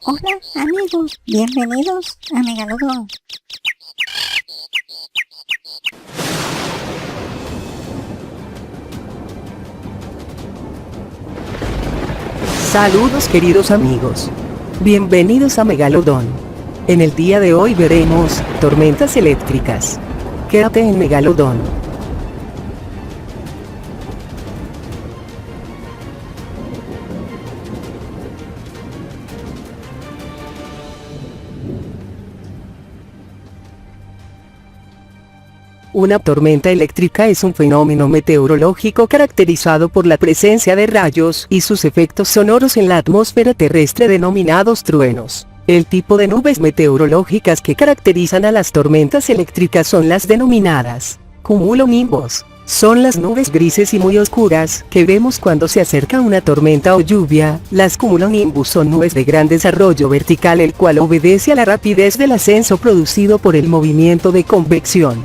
Hola amigos, bienvenidos a Megalodon. Saludos queridos amigos. Bienvenidos a Megalodon. En el día de hoy veremos tormentas eléctricas. Quédate en Megalodon. Una tormenta eléctrica es un fenómeno meteorológico caracterizado por la presencia de rayos y sus efectos sonoros en la atmósfera terrestre denominados truenos. El tipo de nubes meteorológicas que caracterizan a las tormentas eléctricas son las denominadas cumulonimbos. Son las nubes grises y muy oscuras que vemos cuando se acerca una tormenta o lluvia. Las cumulonimbus son nubes de gran desarrollo vertical, el cual obedece a la rapidez del ascenso producido por el movimiento de convección.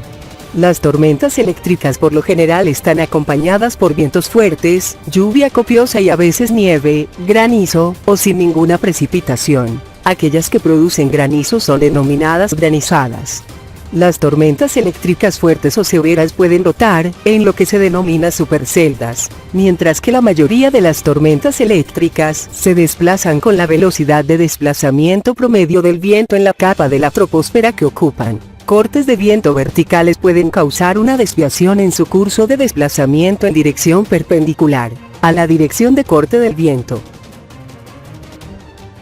Las tormentas eléctricas por lo general están acompañadas por vientos fuertes, lluvia copiosa y a veces nieve, granizo, o sin ninguna precipitación. Aquellas que producen granizo son denominadas granizadas. Las tormentas eléctricas fuertes o severas pueden rotar en lo que se denomina superceldas, mientras que la mayoría de las tormentas eléctricas se desplazan con la velocidad de desplazamiento promedio del viento en la capa de la troposfera que ocupan. Cortes de viento verticales pueden causar una desviación en su curso de desplazamiento en dirección perpendicular a la dirección de corte del viento.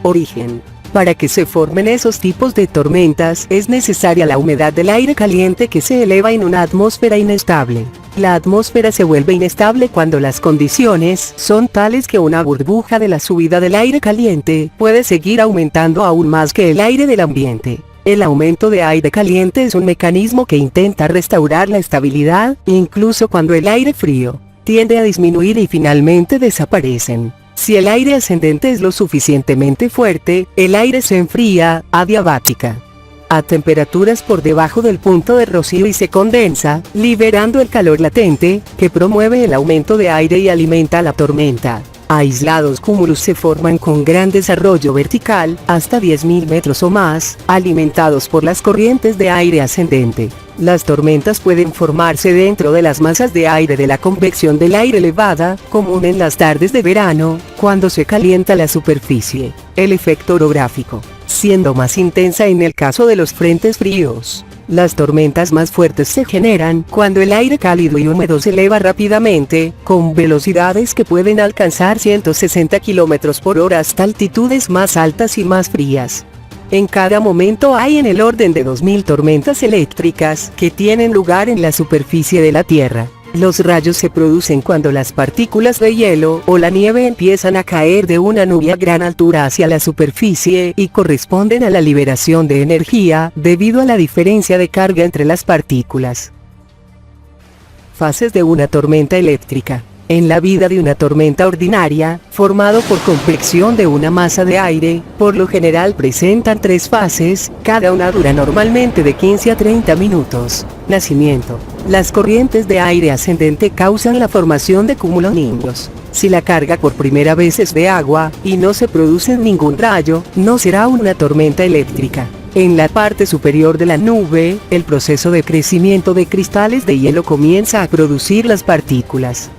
Origen. Para que se formen esos tipos de tormentas es necesaria la humedad del aire caliente que se eleva en una atmósfera inestable. La atmósfera se vuelve inestable cuando las condiciones son tales que una burbuja de la subida del aire caliente puede seguir aumentando aún más que el aire del ambiente. El aumento de aire caliente es un mecanismo que intenta restaurar la estabilidad, incluso cuando el aire frío tiende a disminuir y finalmente desaparecen. Si el aire ascendente es lo suficientemente fuerte, el aire se enfría, adiabática, a temperaturas por debajo del punto de rocío y se condensa, liberando el calor latente, que promueve el aumento de aire y alimenta la tormenta. Aislados cúmulos se forman con gran desarrollo vertical, hasta 10.000 metros o más, alimentados por las corrientes de aire ascendente. Las tormentas pueden formarse dentro de las masas de aire de la convección del aire elevada, común en las tardes de verano, cuando se calienta la superficie. El efecto orográfico, siendo más intensa en el caso de los frentes fríos. Las tormentas más fuertes se generan cuando el aire cálido y húmedo se eleva rápidamente, con velocidades que pueden alcanzar 160 km por hora hasta altitudes más altas y más frías. En cada momento hay en el orden de 2000 tormentas eléctricas que tienen lugar en la superficie de la Tierra. Los rayos se producen cuando las partículas de hielo o la nieve empiezan a caer de una nube a gran altura hacia la superficie y corresponden a la liberación de energía debido a la diferencia de carga entre las partículas. Fases de una tormenta eléctrica. En la vida de una tormenta ordinaria, formado por convección de una masa de aire, por lo general presentan 3 fases, cada una dura normalmente de 15 a 30 minutos. Nacimiento. Las corrientes de aire ascendente causan la formación de cumulonimbos. Si la carga por primera vez es de agua, y no se produce ningún rayo, no será una tormenta eléctrica. En la parte superior de la nube, el proceso de crecimiento de cristales de hielo comienza a producir las partículas.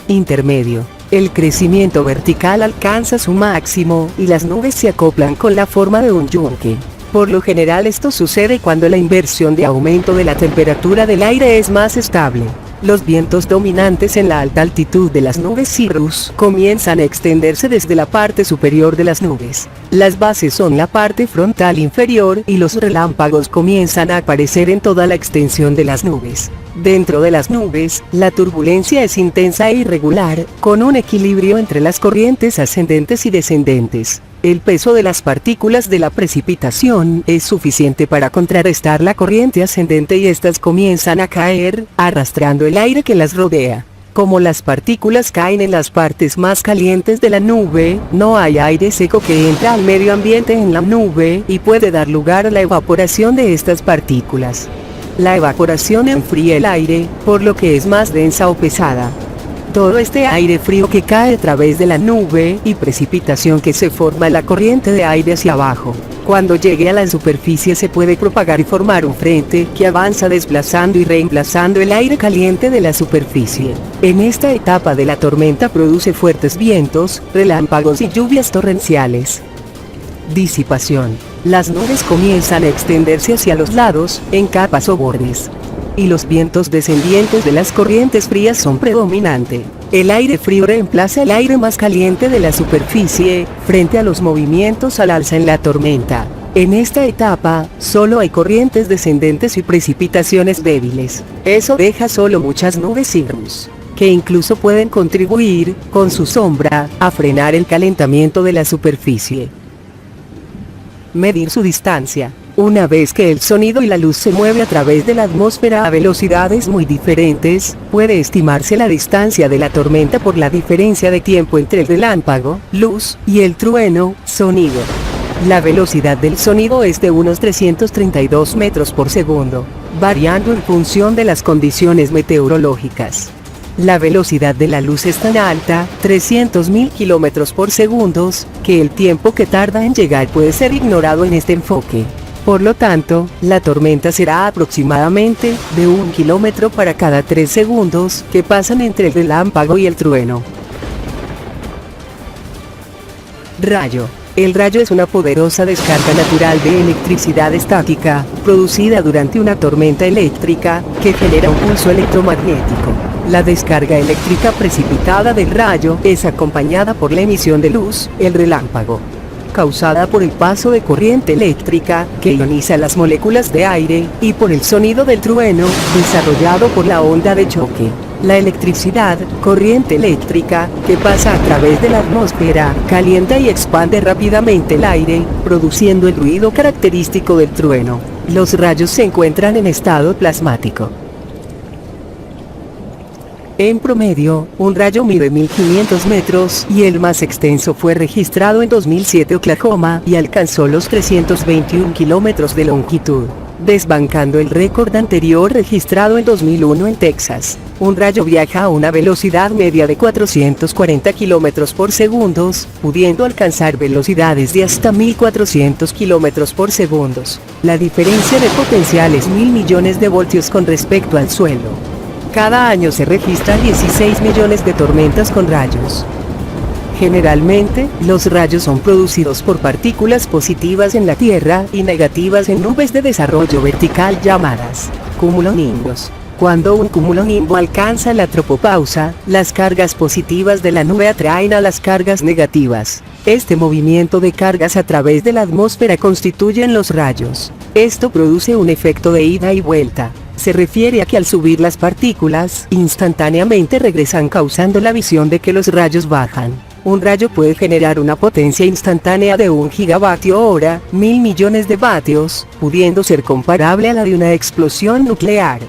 Intermedio. El crecimiento vertical alcanza su máximo y las nubes se acoplan con la forma de un yunque. Por lo general esto sucede cuando la inversión de aumento de la temperatura del aire es más estable. Los vientos dominantes en la alta altitud de las nubes cirrus comienzan a extenderse desde la parte superior de las nubes. Las bases son la parte frontal inferior y los relámpagos comienzan a aparecer en toda la extensión de las nubes. Dentro de las nubes, la turbulencia es intensa e irregular, con un equilibrio entre las corrientes ascendentes y descendentes. El peso de las partículas de la precipitación es suficiente para contrarrestar la corriente ascendente y estas comienzan a caer, arrastrando el aire que las rodea. Como las partículas caen en las partes más calientes de la nube, no hay aire seco que entra al medio ambiente en la nube y puede dar lugar a la evaporación de estas partículas. La evaporación enfría el aire, por lo que es más densa o pesada. todo este aire frío que cae a través de la nube y precipitación que se forma la corriente de aire hacia abajo. Cuando llegue a la superficie se puede propagar y formar un frente que avanza desplazando y reemplazando el aire caliente de la superficie. En esta etapa de la tormenta produce fuertes vientos, relámpagos y lluvias torrenciales. Disipación. Las nubes comienzan a extenderse hacia los lados, en capas o bordes. Y los vientos descendientes de las corrientes frías son predominante. El aire frío reemplaza el aire más caliente de la superficie, frente a los movimientos al alza en la tormenta. En esta etapa, solo hay corrientes descendentes y precipitaciones débiles. Eso deja solo muchas nubes cirrus, que incluso pueden contribuir, con su sombra, a frenar el calentamiento de la superficie. Medir su distancia. Una vez que el sonido y la luz se mueve a través de la atmósfera a velocidades muy diferentes, puede estimarse la distancia de la tormenta por la diferencia de tiempo entre el relámpago, luz, y el trueno, sonido. La velocidad del sonido es de unos 332 metros por segundo, variando en función de las condiciones meteorológicas. La velocidad de la luz es tan alta, 300.000 kilómetros por segundo, que el tiempo que tarda en llegar puede ser ignorado en este enfoque. Por lo tanto, la tormenta será aproximadamente de 1 kilómetro para cada 3 segundos que pasan entre el relámpago y el trueno. Rayo. El rayo es una poderosa descarga natural de electricidad estática, producida durante una tormenta eléctrica, que genera un pulso electromagnético. La descarga eléctrica precipitada del rayo es acompañada por la emisión de luz, el relámpago, causada por el paso de corriente eléctrica, que ioniza las moléculas de aire, y por el sonido del trueno, desarrollado por la onda de choque. La electricidad, corriente eléctrica, que pasa a través de la atmósfera, calienta y expande rápidamente el aire, produciendo el ruido característico del trueno. Los rayos se encuentran en estado plasmático. En promedio, un rayo mide 1500 metros y el más extenso fue registrado en 2007 en Oklahoma y alcanzó los 321 kilómetros de longitud, desbancando el récord anterior registrado en 2001 en Texas. Un rayo viaja a una velocidad media de 440 kilómetros por segundo, pudiendo alcanzar velocidades de hasta 1400 kilómetros por segundo. La diferencia de potencial es 1.000 millones de voltios con respecto al suelo. Cada año se registran 16 millones de tormentas con rayos. Generalmente, los rayos son producidos por partículas positivas en la Tierra y negativas en nubes de desarrollo vertical llamadas cumulonimbos. Cuando un cumulonimbo alcanza la tropopausa, las cargas positivas de la nube atraen a las cargas negativas. Este movimiento de cargas a través de la atmósfera constituyen los rayos. Esto produce un efecto de ida y vuelta. Se refiere a que al subir las partículas, instantáneamente regresan causando la visión de que los rayos bajan. Un rayo puede generar una potencia instantánea de 1 gigavatio hora, 1.000 millones de vatios, pudiendo ser comparable a la de una explosión nuclear.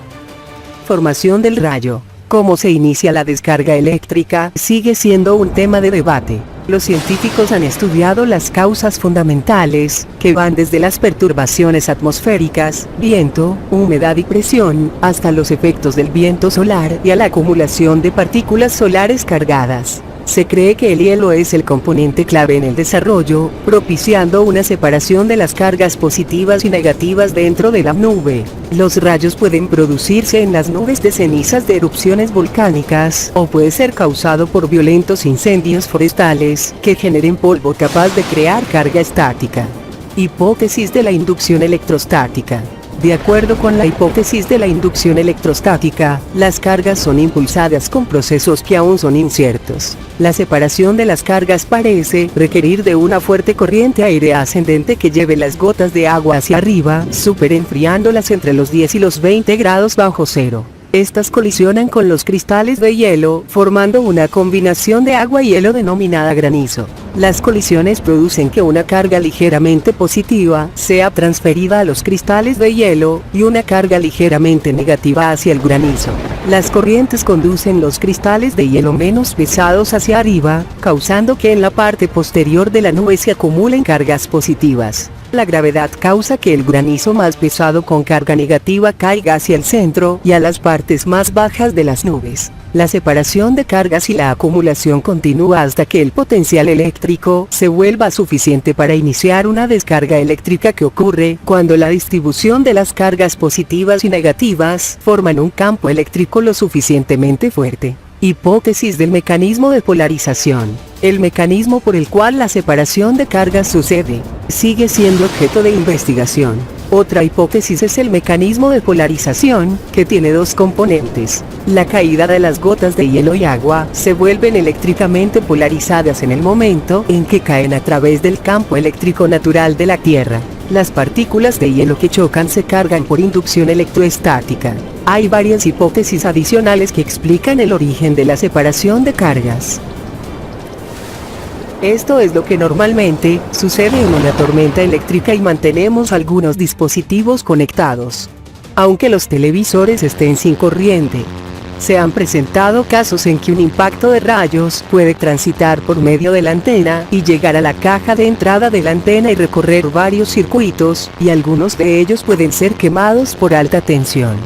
Formación del rayo. Cómo se inicia la descarga eléctrica sigue siendo un tema de debate. Los científicos han estudiado las causas fundamentales, que van desde las perturbaciones atmosféricas, viento, humedad y presión, hasta los efectos del viento solar y a la acumulación de partículas solares cargadas. Se cree que el hielo es el componente clave en el desarrollo, propiciando una separación de las cargas positivas y negativas dentro de la nube. Los rayos pueden producirse en las nubes de cenizas de erupciones volcánicas, o puede ser causado por violentos incendios forestales, que generen polvo capaz de crear carga estática. Hipótesis de la inducción electrostática. De acuerdo con la hipótesis de la inducción electrostática, las cargas son impulsadas con procesos que aún son inciertos. La separación de las cargas parece requerir de una fuerte corriente aérea ascendente que lleve las gotas de agua hacia arriba, superenfriándolas entre los 10 y los 20 grados bajo cero. Estas colisionan con los cristales de hielo, formando una combinación de agua y hielo denominada granizo. Las colisiones producen que una carga ligeramente positiva sea transferida a los cristales de hielo, y una carga ligeramente negativa hacia el granizo. Las corrientes conducen los cristales de hielo menos pesados hacia arriba, causando que en la parte posterior de la nube se acumulen cargas positivas. La gravedad causa que el granizo más pesado con carga negativa caiga hacia el centro y a las partes más bajas de las nubes. La separación de cargas y la acumulación continúa hasta que el potencial eléctrico se vuelva suficiente para iniciar una descarga eléctrica que ocurre cuando la distribución de las cargas positivas y negativas forman un campo eléctrico lo suficientemente fuerte. Hipótesis del mecanismo de polarización. El mecanismo por el cual la separación de cargas sucede, sigue siendo objeto de investigación. Otra hipótesis es el mecanismo de polarización, que tiene dos componentes. La caída de las gotas de hielo y agua se vuelven eléctricamente polarizadas en el momento en que caen a través del campo eléctrico natural de la Tierra. Las partículas de hielo que chocan se cargan por inducción electroestática. Hay varias hipótesis adicionales que explican el origen de la separación de cargas. Esto es lo que normalmente sucede en una tormenta eléctrica y mantenemos algunos dispositivos conectados, aunque los televisores estén sin corriente. Se han presentado casos en que un impacto de rayos puede transitar por medio de la antena y llegar a la caja de entrada de la antena y recorrer varios circuitos, y algunos de ellos pueden ser quemados por alta tensión.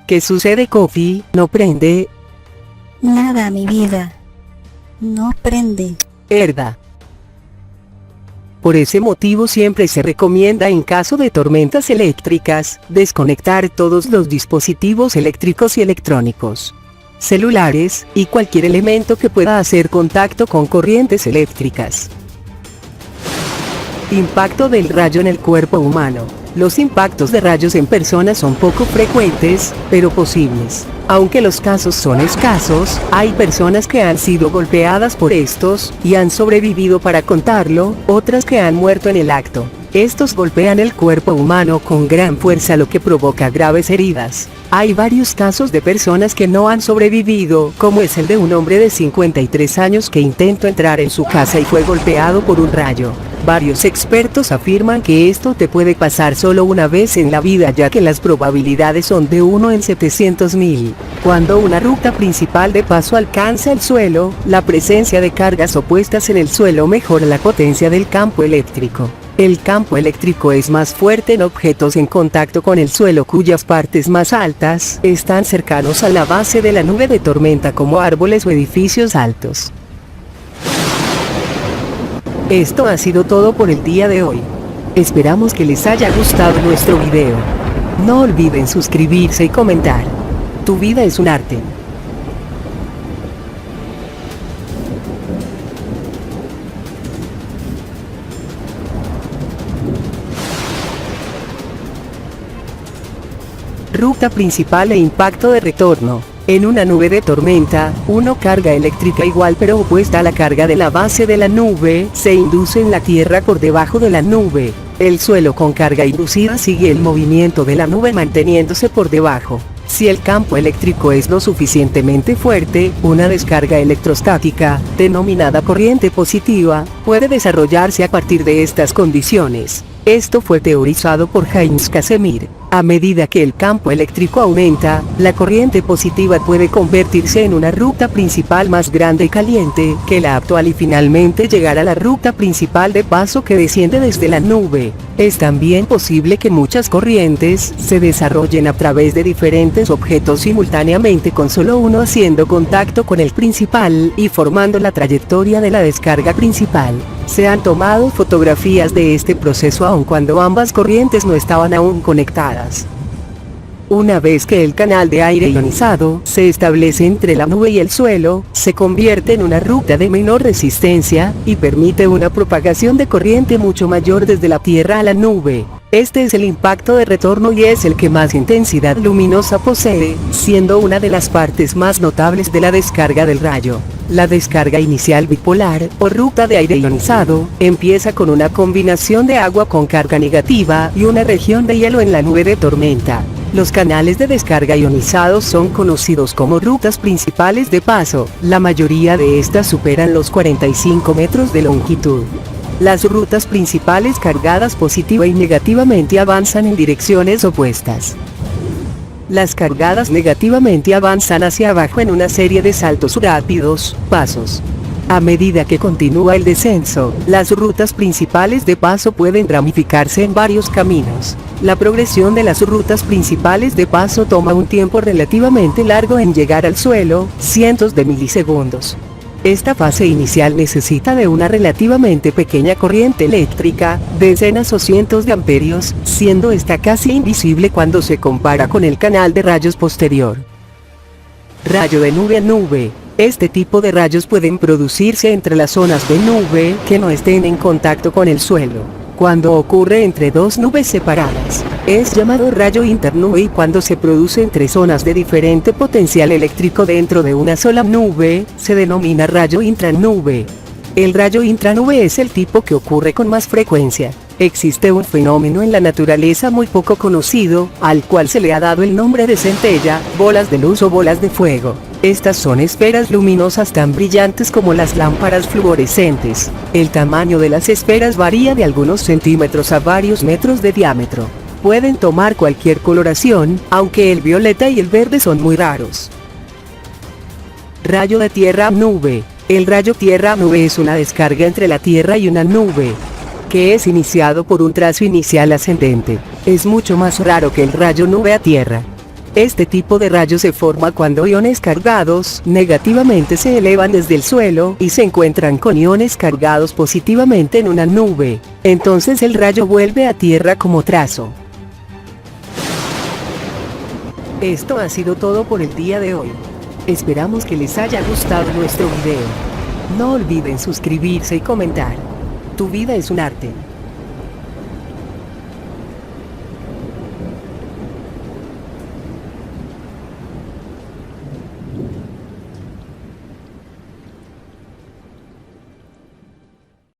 ¿Qué sucede, Kofi? ¿No prende? Nada, mi vida. No prende. Herda. Por ese motivo siempre se recomienda en caso de tormentas eléctricas, desconectar todos los dispositivos eléctricos y electrónicos, celulares, y cualquier elemento que pueda hacer contacto con corrientes eléctricas. Impacto del rayo en el cuerpo humano. Los impactos de rayos en personas son poco frecuentes, pero posibles. Aunque los casos son escasos, hay personas que han sido golpeadas por estos, y han sobrevivido para contarlo, otras que han muerto en el acto. Estos golpean el cuerpo humano con gran fuerza, lo que provoca graves heridas. Hay varios casos de personas que no han sobrevivido, como es el de un hombre de 53 años que intentó entrar en su casa y fue golpeado por un rayo. Varios expertos afirman que esto te puede pasar solo una vez en la vida, ya que las probabilidades son de 1 en 700.000. Cuando una ruta principal de paso alcanza el suelo, la presencia de cargas opuestas en el suelo mejora la potencia del campo eléctrico. El campo eléctrico es más fuerte en objetos en contacto con el suelo cuyas partes más altas están cercanos a la base de la nube de tormenta, como árboles o edificios altos. Esto ha sido todo por el día de hoy. Esperamos que les haya gustado nuestro video. No olviden suscribirse y comentar. Tu vida es un arte. Ruta principal e impacto de retorno. En una nube de tormenta, una carga eléctrica igual pero opuesta a la carga de la base de la nube se induce en la tierra por debajo de la nube. El suelo con carga inducida sigue el movimiento de la nube manteniéndose por debajo. Si el campo eléctrico es lo suficientemente fuerte, una descarga electrostática, denominada corriente positiva, puede desarrollarse a partir de estas condiciones. Esto fue teorizado por Heinz Casimir. A medida que el campo eléctrico aumenta, la corriente positiva puede convertirse en una ruta principal más grande y caliente que la actual y finalmente llegar a la ruta principal de paso que desciende desde la nube. Es también posible que muchas corrientes se desarrollen a través de diferentes objetos simultáneamente, con solo uno haciendo contacto con el principal y formando la trayectoria de la descarga principal. Se han tomado fotografías de este proceso aun cuando ambas corrientes no estaban aún conectadas. Una vez que el canal de aire ionizado se establece entre la nube y el suelo, se convierte en una ruta de menor resistencia, y permite una propagación de corriente mucho mayor desde la Tierra a la nube. Este es el impacto de retorno y es el que más intensidad luminosa posee, siendo una de las partes más notables de la descarga del rayo. La descarga inicial bipolar, o ruta de aire ionizado, empieza con una combinación de agua con carga negativa y una región de hielo en la nube de tormenta. Los canales de descarga ionizados son conocidos como rutas principales de paso. La mayoría de estas superan los 45 metros de longitud. Las rutas principales cargadas positiva y negativamente avanzan en direcciones opuestas. Las cargadas negativamente avanzan hacia abajo en una serie de saltos rápidos, pasos. A medida que continúa el descenso, las rutas principales de paso pueden ramificarse en varios caminos. La progresión de las rutas principales de paso toma un tiempo relativamente largo en llegar al suelo, cientos de milisegundos. Esta fase inicial necesita de una relativamente pequeña corriente eléctrica, decenas o cientos de amperios, siendo esta casi invisible cuando se compara con el canal de rayos posterior. Rayo de nube a nube. Este tipo de rayos pueden producirse entre las zonas de nube que no estén en contacto con el suelo. Cuando ocurre entre dos nubes separadas, es llamado rayo internube, y cuando se produce entre zonas de diferente potencial eléctrico dentro de una sola nube, se denomina rayo intranube. El rayo intranube es el tipo que ocurre con más frecuencia. Existe un fenómeno en la naturaleza muy poco conocido, al cual se le ha dado el nombre de centella, bolas de luz o bolas de fuego. Estas son esferas luminosas tan brillantes como las lámparas fluorescentes. El tamaño de las esferas varía de algunos centímetros a varios metros de diámetro. Pueden tomar cualquier coloración, aunque el violeta y el verde son muy raros. Rayo de tierra a nube. El rayo tierra a nube es una descarga entre la Tierra y una nube, que es iniciado por un trazo inicial ascendente. Es mucho más raro que el rayo nube a tierra. Este tipo de rayo se forma cuando iones cargados negativamente se elevan desde el suelo y se encuentran con iones cargados positivamente en una nube. Entonces el rayo vuelve a tierra como trazo. Esto ha sido todo por el día de hoy. Esperamos que les haya gustado nuestro video. No olviden suscribirse y comentar. Tu vida es un arte.